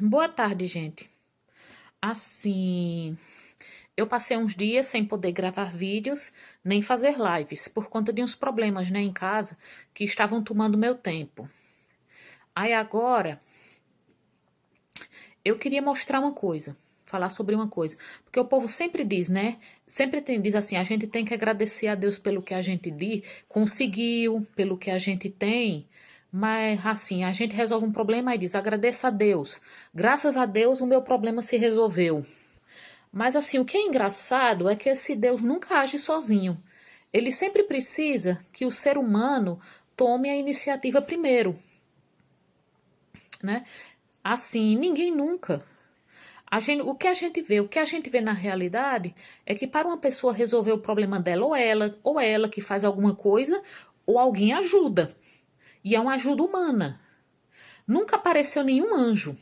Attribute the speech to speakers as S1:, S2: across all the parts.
S1: Boa tarde, gente. Assim, eu passei uns dias sem poder gravar vídeos nem fazer lives por conta de uns problemas, né, em casa que estavam tomando meu tempo. Aí agora eu queria mostrar uma coisa, falar sobre uma coisa, porque o povo sempre diz, né? Diz assim, a gente tem que agradecer a Deus pelo que a gente conseguiu, pelo que a gente tem. Mas assim, a gente resolve um problema e diz: agradeça a Deus. Graças a Deus o meu problema se resolveu. Mas assim, o que é engraçado é que esse Deus nunca age sozinho. Ele sempre precisa que o ser humano tome a iniciativa primeiro, né? Assim, ninguém nunca. O que a gente vê na realidade é que para uma pessoa resolver o problema dela, ou é ela que faz alguma coisa, ou alguém ajuda. E é uma ajuda humana. Nunca apareceu nenhum anjo.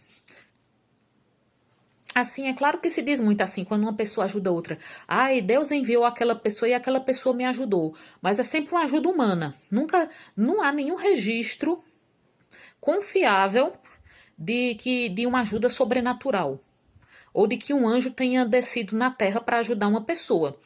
S1: Assim, é claro que se diz muito assim, quando uma pessoa ajuda outra. Ai, Deus enviou aquela pessoa e aquela pessoa me ajudou. Mas é sempre uma ajuda humana. Nunca, não há nenhum registro confiável de uma ajuda sobrenatural. Ou de que um anjo tenha descido na terra para ajudar uma pessoa.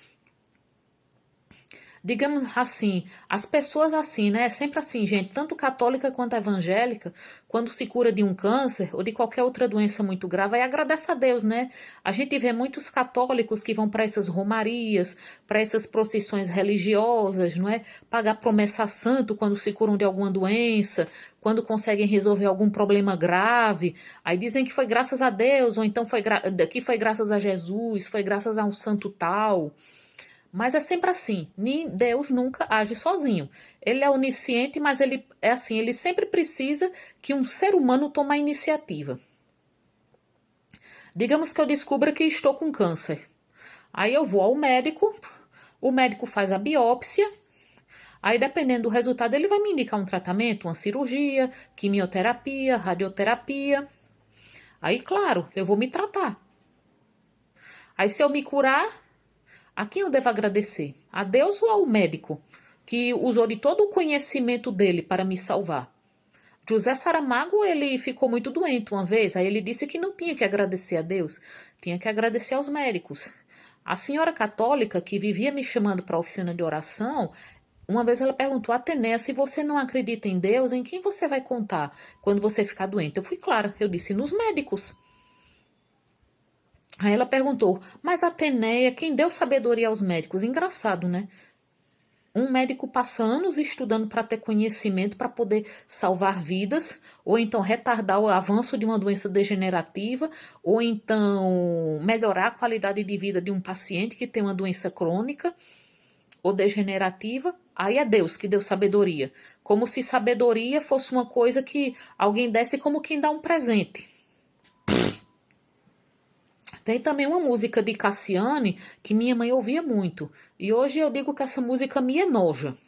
S1: Digamos assim, as pessoas assim, né? É sempre assim, gente, tanto católica quanto evangélica, quando se cura de um câncer ou de qualquer outra doença muito grave, aí agradece a Deus, né? A gente vê muitos católicos que vão para essas romarias, para essas procissões religiosas, não é? Pagar promessa a santo quando se curam de alguma doença, quando conseguem resolver algum problema grave, aí dizem que foi graças a Deus, ou então que foi graças a Jesus, foi graças a um santo tal. Mas é sempre assim. Deus nunca age sozinho. Ele é onisciente, mas ele é assim, ele sempre precisa que um ser humano tome a iniciativa. Digamos que eu descubra que estou com câncer. Aí eu vou ao médico, o médico faz a biópsia, aí dependendo do resultado ele vai me indicar um tratamento, uma cirurgia, quimioterapia, radioterapia. Aí, claro, eu vou me tratar. Aí se eu me curar, a quem eu devo agradecer? A Deus ou ao médico, que usou de todo o conhecimento dele para me salvar? José Saramago, ele ficou muito doente uma vez, aí ele disse que não tinha que agradecer a Deus, tinha que agradecer aos médicos. A senhora católica, que vivia me chamando para a oficina de oração, uma vez ela perguntou: Atenéia, se você não acredita em Deus, em quem você vai contar quando você ficar doente? Eu fui clara, eu disse: nos médicos. Aí ela perguntou: mas Atenéia, quem deu sabedoria aos médicos? Engraçado, né? Um médico passa anos estudando para ter conhecimento para poder salvar vidas, ou então retardar o avanço de uma doença degenerativa, ou então melhorar a qualidade de vida de um paciente que tem uma doença crônica ou degenerativa. Aí é Deus que deu sabedoria. Como se sabedoria fosse uma coisa que alguém desse como quem dá um presente. Tem também uma música de Cassiane que minha mãe ouvia muito. E hoje eu digo que essa música me enoja,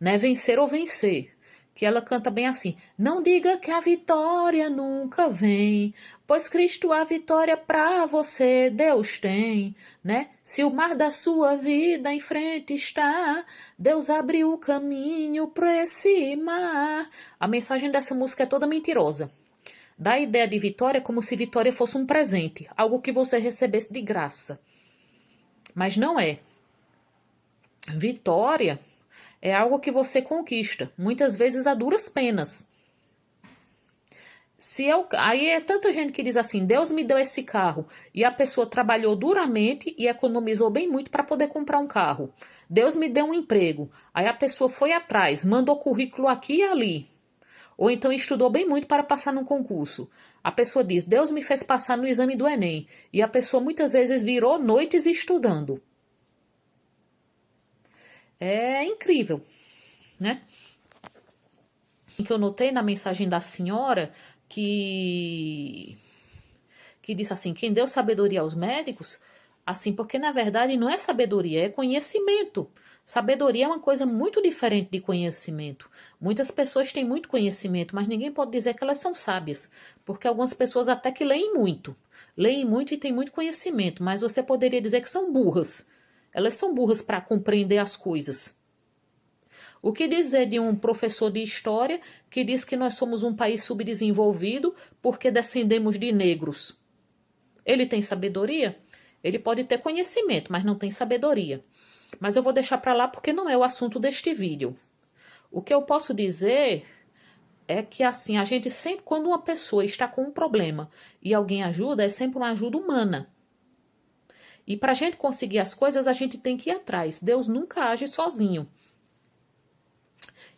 S1: né? Vencer ou vencer. Que ela canta bem assim: não diga que a vitória nunca vem, pois Cristo a vitória pra você Deus tem, né? Se o mar da sua vida em frente está, Deus abriu o caminho pra esse mar. A mensagem dessa música é toda mentirosa. Dá a ideia de vitória como se vitória fosse um presente, algo que você recebesse de graça. Mas não é. Vitória é algo que você conquista, muitas vezes a duras penas. Aí é tanta gente que diz assim: Deus me deu esse carro, e a pessoa trabalhou duramente e economizou bem muito para poder comprar um carro. Deus me deu um emprego, aí a pessoa foi atrás, mandou currículo aqui e ali, ou então estudou bem muito para passar no concurso. A pessoa diz: Deus me fez passar no exame do Enem, e a pessoa muitas vezes virou noites estudando. É incrível, né? Que eu notei na mensagem da senhora que disse assim: quem deu sabedoria aos médicos, assim, porque na verdade não é sabedoria, é conhecimento. Sabedoria é uma coisa muito diferente de conhecimento. Muitas pessoas têm muito conhecimento, mas ninguém pode dizer que elas são sábias, porque algumas pessoas até que leem muito e têm muito conhecimento, mas você poderia dizer que são burras. Elas são burras para compreender as coisas. O que dizer de um professor de história que diz que nós somos um país subdesenvolvido porque descendemos de negros? Ele tem sabedoria? Ele pode ter conhecimento, mas não tem sabedoria. Mas eu vou deixar para lá porque não é o assunto deste vídeo. O que eu posso dizer é que assim, a gente sempre, quando uma pessoa está com um problema e alguém ajuda, é sempre uma ajuda humana. E para a gente conseguir as coisas, a gente tem que ir atrás. Deus nunca age sozinho.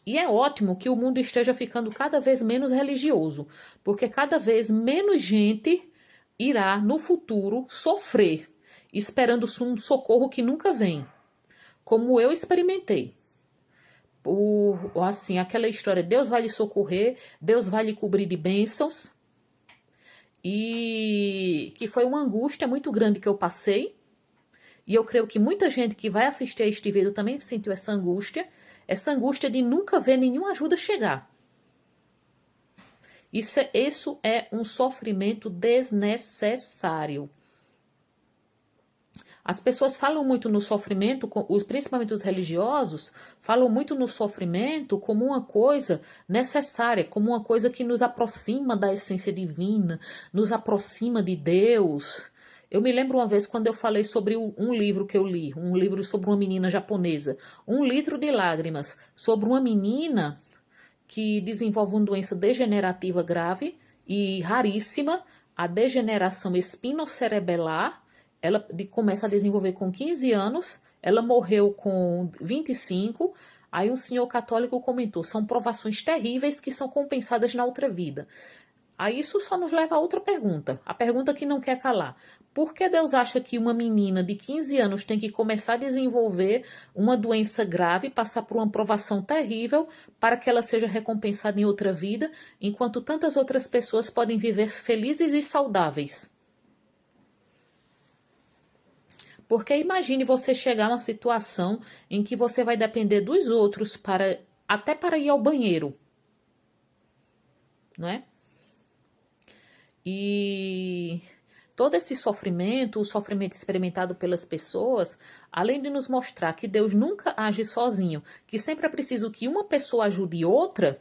S1: E é ótimo que o mundo esteja ficando cada vez menos religioso, porque cada vez menos gente irá, no futuro, sofrer, esperando um socorro que nunca vem, como eu experimentei. Assim, aquela história, Deus vai lhe socorrer, Deus vai lhe cobrir de bênçãos, e que foi uma angústia muito grande que eu passei, e eu creio que muita gente que vai assistir a este vídeo também sentiu essa angústia de nunca ver nenhuma ajuda chegar. Isso é um sofrimento desnecessário. As pessoas falam muito no sofrimento, principalmente os religiosos, falam muito no sofrimento como uma coisa necessária, como uma coisa que nos aproxima da essência divina, nos aproxima de Deus. Eu me lembro uma vez quando eu falei sobre um livro que eu li, um livro sobre uma menina japonesa, 1 litro de lágrimas, sobre uma menina que desenvolve uma doença degenerativa grave e raríssima, a degeneração espinocerebelar. Ela começa a desenvolver com 15 anos, ela morreu com 25. Aí um senhor católico comentou, são provações terríveis que são compensadas na outra vida. Aí isso só nos leva a outra pergunta, a pergunta que não quer calar. Por que Deus acha que uma menina de 15 anos tem que começar a desenvolver uma doença grave, passar por uma provação terrível, para que ela seja recompensada em outra vida, enquanto tantas outras pessoas podem viver felizes e saudáveis? Porque imagine você chegar a uma situação em que você vai depender dos outros até para ir ao banheiro, não é? E todo esse sofrimento, o sofrimento experimentado pelas pessoas, além de nos mostrar que Deus nunca age sozinho, que sempre é preciso que uma pessoa ajude outra,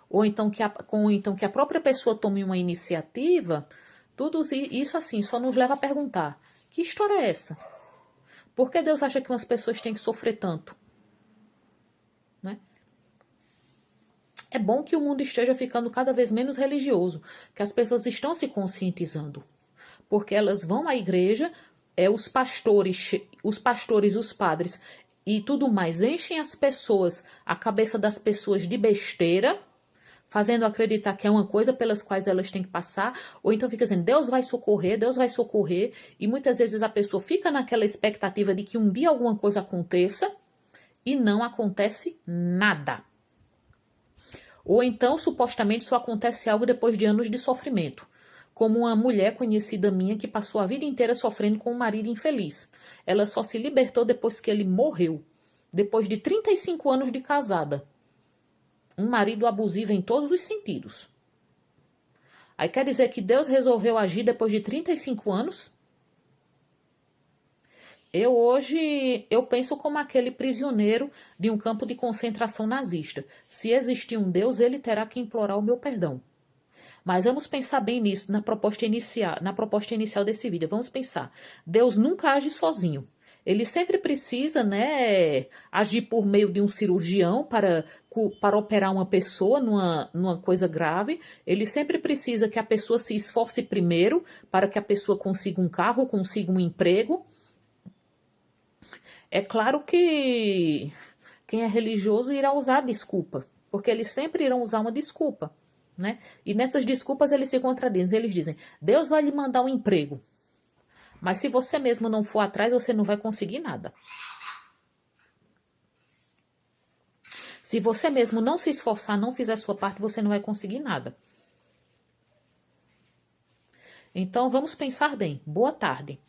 S1: ou então que a própria pessoa tome uma iniciativa, tudo isso assim só nos leva a perguntar, que história é essa? Por que Deus acha que umas pessoas têm que sofrer tanto? Né? É bom que o mundo esteja ficando cada vez menos religioso, que as pessoas estão se conscientizando, porque elas vão à igreja, os pastores, os padres e tudo mais enchem a cabeça das pessoas de besteira, fazendo acreditar que é uma coisa pelas quais elas têm que passar, ou então fica dizendo, Deus vai socorrer, e muitas vezes a pessoa fica naquela expectativa de que um dia alguma coisa aconteça, e não acontece nada. Ou então, supostamente, só acontece algo depois de anos de sofrimento. Como uma mulher conhecida minha que passou a vida inteira sofrendo com um marido infeliz. Ela só se libertou depois que ele morreu. Depois de 35 anos de casada. Um marido abusivo em todos os sentidos. Aí quer dizer que Deus resolveu agir depois de 35 anos? Eu penso como aquele prisioneiro de um campo de concentração nazista. Se existir um Deus, ele terá que implorar o meu perdão. Mas vamos pensar bem nisso na proposta inicial desse vídeo. Vamos pensar. Deus nunca age sozinho. Ele sempre precisa, né, agir por meio de um cirurgião para operar uma pessoa numa coisa grave. Ele sempre precisa que a pessoa se esforce primeiro para que a pessoa consiga um carro, consiga um emprego. É claro que quem é religioso irá usar desculpa, porque eles sempre irão usar uma desculpa, né? E nessas desculpas eles se contradizem, eles dizem, Deus vai lhe mandar um emprego, mas se você mesmo não for atrás, você não vai conseguir nada. Se você mesmo não se esforçar, não fizer a sua parte, você não vai conseguir nada. Então vamos pensar bem. Boa tarde.